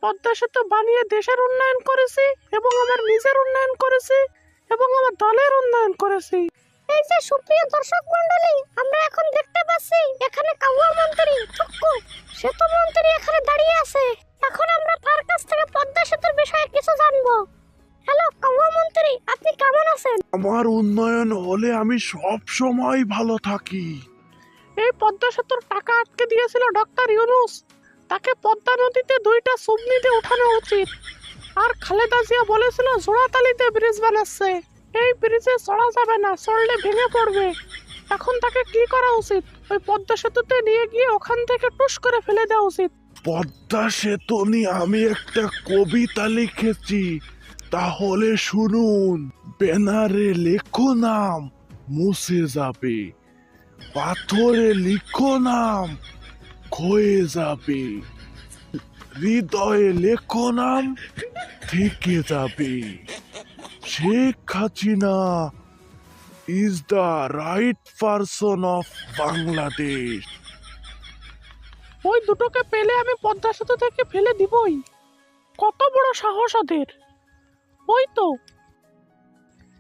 পদ্মা সেতু বানিয়ে দেশের উন্নয়ন করেছি এবং আমার নিজের উন্নয়ন করেছি এবং আমার দলের উন্নয়ন করেছি। এই যে সুপ্রিয় দর্শক মণ্ডলী, আমরা এখন দেখতে পাচ্ছি এখানে কাউয়া মন্ত্রী থুক্কু সেতু মন্ত্রী এখানে দাঁড়িয়ে আছে। এখন আমরা তার কাছ থেকে পদ্মা সেতুর বিষয়ে কিছু জানবো। হ্যালো কাউয়া মন্ত্রী, আপনি কেমন আছেন? আমার উন্নয়ন হলে আমি সব সময় ভালো থাকি। এই পদ্মা সেতুর টাকা আটকে দিয়েছিল ডক্টর ইউনূস, তাকে পদ্মা নদীতে 2টা সুবনিতে উঠানো উচিত। আর খালেদা জিয়া বলেছিল জোড়াতালিতে ব্রিজ বানাচ্ছে, এই ব্রিজে চড়া যাবে না, চড়লে ভেঙে পড়বে। এখন তাকে কি করা উচিত? ওই পদ্মা সেতুতে নিয়ে গিয়ে ওখান থেকে টুস করে ফেলে দেওয়া উচিত। পদ্মা সেতু নিয়ে আমি একটা কবিতা লিখেছি, তাহলে শুনুন। ব্যানারে লেখো নাম, মুছে যাবে। পাথরে লিখো নাম, ক্ষয়ে যাবে। হৃদয়ে লেখো নাম, থেকে যাবে। Sheikh Hasina is the right person of Bangladesh. ওই দুটোকে পেলে আমি পদ্মা সেতু থেকে ফেলে দিবই। কত বড় সাহস ওদের! ওই তো,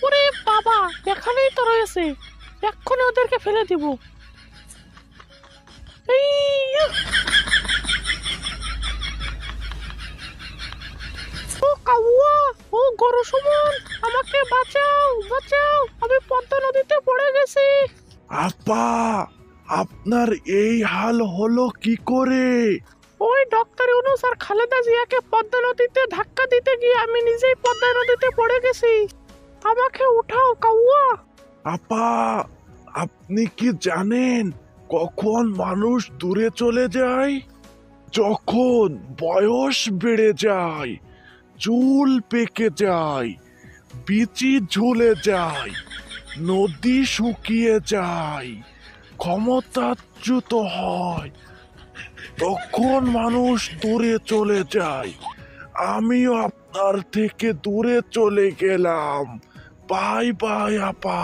ওরে বাবা, এখানেই তো রয়েছে, এক্ষুনি ওদেরকে ফেলে দিব। এই ও কাউয়া, ও গরু সুমন, আমাকে বাঁচাও বাঁচাও, আমি পদ্মা নদীতে পড়ে গেছি। আপা, আপনার এই হাল হলো কি করে? ওই ডক্টর ইউনূস আর খালেদা জিয়াকে পদ্মা নদীতে ধাক্কা দিতে গিয়ে আমি নিজেই পদ্মা নদীতে পড়ে গেছি। আমাকে উঠাও কাউয়া। আপা, আপনি কি জানেন কখন মানুষ দূরে চলে যায়? যখন বয়স বেড়ে যায়, চুল পেকে যায়, বিচি ঝুলে যায়, নদী শুকিয়ে যায়, ক্ষমতাচ্যুত হয়, তখন মানুষ দূরে চলে যায়। আমিও আপনার থেকে দূরে চলে গেলাম। বাই বাই আপা।